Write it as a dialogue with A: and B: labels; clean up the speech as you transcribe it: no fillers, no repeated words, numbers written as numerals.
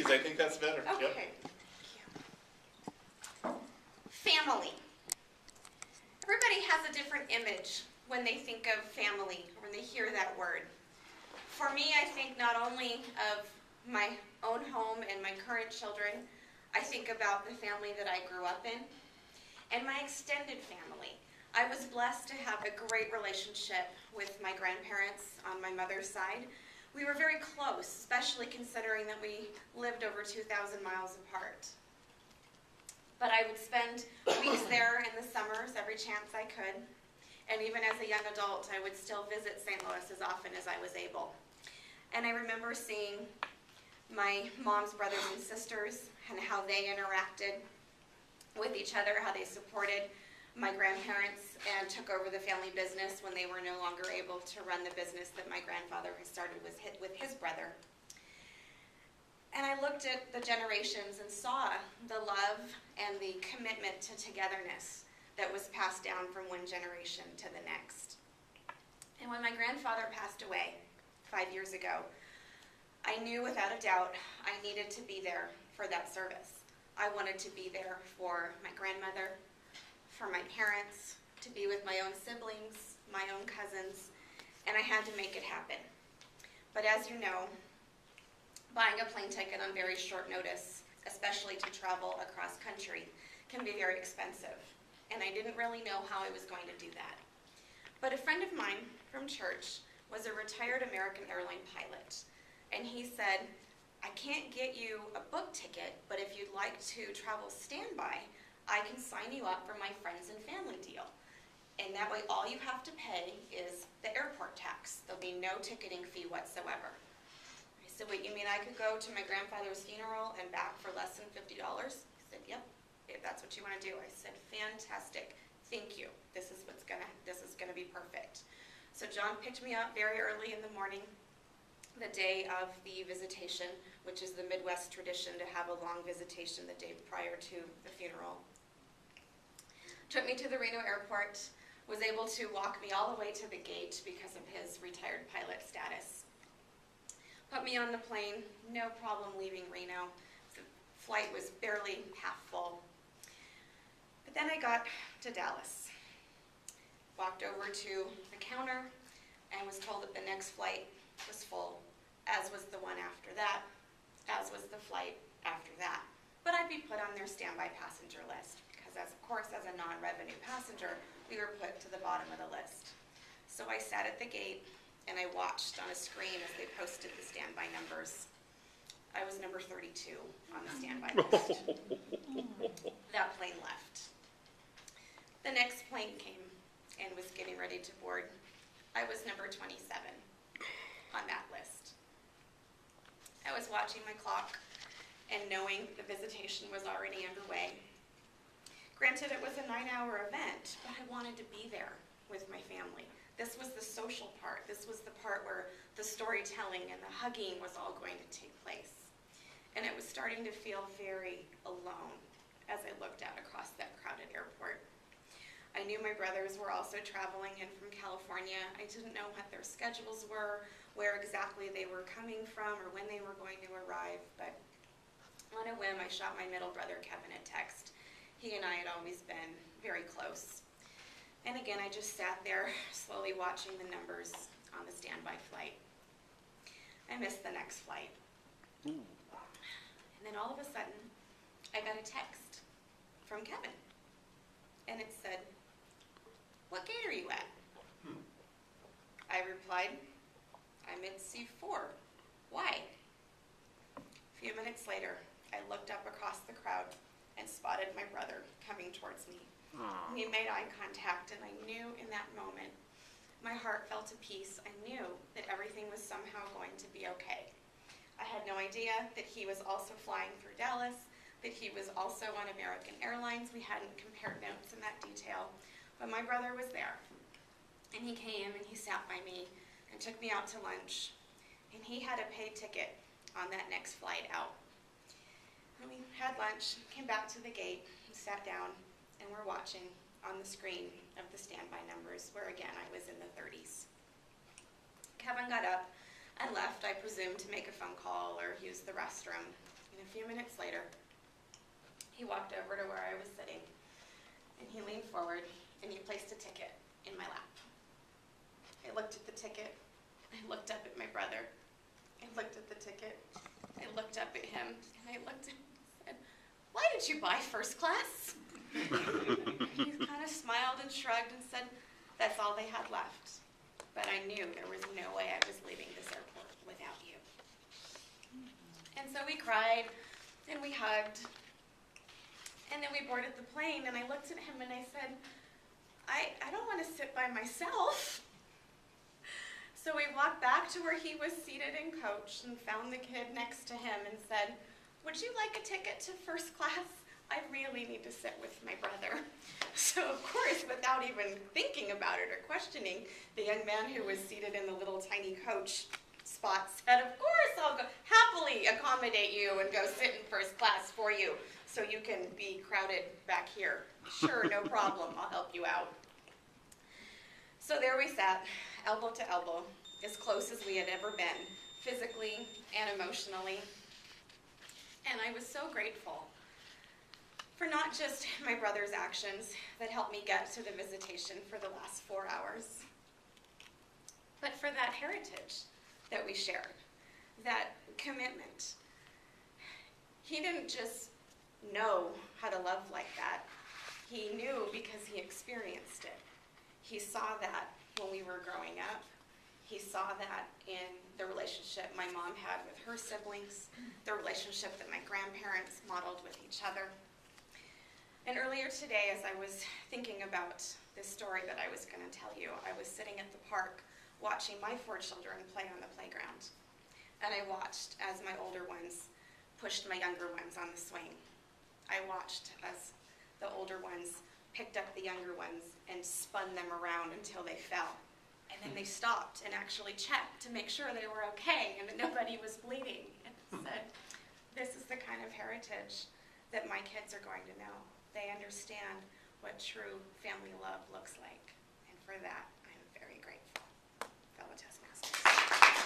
A: please. I think that's better.
B: Okay. Thank you. Family. Everybody has a different image when they think of family, or when they hear that word. For me, I think not only of my own home and my current children, I think about the family that I grew up in and my extended family. I was blessed to have a great relationship with my grandparents on my mother's side. We were very close, especially considering that we lived over 2,000 miles apart. But I would spend weeks there in the summers, every chance I could. And even as a young adult, I would still visit St. Louis as often as I was able. And I remember seeing my mom's brothers and sisters and how they interacted with each other, how they supported my grandparents and took over the family business when they were no longer able to run the business that my grandfather had started with his brother. And I looked at the generations and saw the love and the commitment to togetherness that was passed down from one generation to the next. And when my grandfather passed away 5 years ago, I knew without a doubt I needed to be there for that service. I wanted to be there for my grandmother, for my parents, to be with my own siblings, my own cousins, and I had to make it happen. But as you know, buying a plane ticket on very short notice, especially to travel across country, can be very expensive. And I didn't really know how I was going to do that. But a friend of mine from church was a retired American airline pilot. And he said, I can't get you a book ticket, but if you'd like to travel standby, I can sign you up for my friends and family deal. And that way all you have to pay is the airport tax. There'll be no ticketing fee whatsoever. I said, wait, you mean I could go to my grandfather's funeral and back for less than $50? He said, yep, if that's what you want to do. I said, fantastic, thank you. This is gonna be perfect. So John picked me up very early in the morning, the day of the visitation, which is the Midwest tradition to have a long visitation the day prior to the funeral. Took me to the Reno airport, was able to walk me all the way to the gate because of his retired pilot status. Put me on the plane, no problem leaving Reno. The flight was barely half full. But then I got to Dallas. Walked over to the counter and was told that the next flight was full, as was the one after that, as was the flight after that. But I'd be put on their standby passenger list because, of course, as a non-revenue passenger, we were put to the bottom of the list. So I sat at the gate and I watched on a screen as they posted the standby numbers. I was number 32 on the standby list. That plane left. The next plane came and was getting ready to board. I was number 27 on that list. I was watching my clock and knowing the visitation was already underway. Granted, it was a 9-hour event, but I wanted to be there with my family. This was the social part. This was the part where the storytelling and the hugging was all going to take place. And it was starting to feel very alone as I looked out across that crowded airport. I knew my brothers were also traveling in from California. I didn't know what their schedules were, where exactly they were coming from, or when they were going to arrive, but on a whim, I shot my middle brother, Kevin, a text. He and I had always been very close. And again, I just sat there, slowly watching the numbers on the standby flight. I missed the next flight. And then all of a sudden, I got a text from Kevin. And it said, "What gate are you at?" I replied, "I'm at C4. Why?" A few minutes later, I looked up across the crowd and spotted my brother coming towards me. We made eye contact, and I knew in that moment, my heart fell to peace. I knew that everything was somehow going to be okay. I had no idea that he was also flying through Dallas, that he was also on American Airlines. We hadn't compared notes in that detail, but my brother was there. And he came and he sat by me and took me out to lunch, and he had a paid ticket on that next flight out. And we had lunch, came back to the gate, and sat down, and we're watching on the screen of the standby numbers, where again I was in the 30s. Kevin got up and left, I presume, to make a phone call or use the restroom. And a few minutes later, he walked over to where I was sitting, and he leaned forward, and he placed a ticket in my lap. I looked at the ticket. I looked up at my brother. I looked at the ticket. I looked up at him, and I looked at him and said, "Why did you buy first class?" He kind of smiled and shrugged and said, "That's all they had left. But I knew there was no way I was leaving this airport without you." And so we cried, and we hugged, and then we boarded the plane, and I looked at him and I said, I don't want to sit by myself. So we walked back to where he was seated in coach and found the kid next to him and said, "Would you like a ticket to first class? I really need to sit with my brother." So of course, without even thinking about it or questioning, the young man who was seated in the little tiny coach spot said, "Of course, I'll go happily accommodate you and go sit in first class for you so you can be crowded back here. Sure, no problem, I'll help you out." So there we sat, elbow to elbow, as close as we had ever been, physically and emotionally. And I was so grateful for not just my brother's actions that helped me get to the visitation for the last 4 hours, but for that heritage that we shared, that commitment. He didn't just know how to love like that. He knew because he experienced it. He saw that when we were growing up. He saw that in the relationship my mom had with her siblings, the relationship that my grandparents modeled with each other. And earlier today, as I was thinking about this story that I was going to tell you, I was sitting at the park watching my 4 children play on the playground. And I watched as my older ones pushed my younger ones on the swing. I watched as the older ones picked up the younger ones and spun them around until they fell. And then they stopped and actually checked to make sure they were okay and that nobody was bleeding. And said, this is the kind of heritage that my kids are going to know. They understand what true family love looks like. And for that,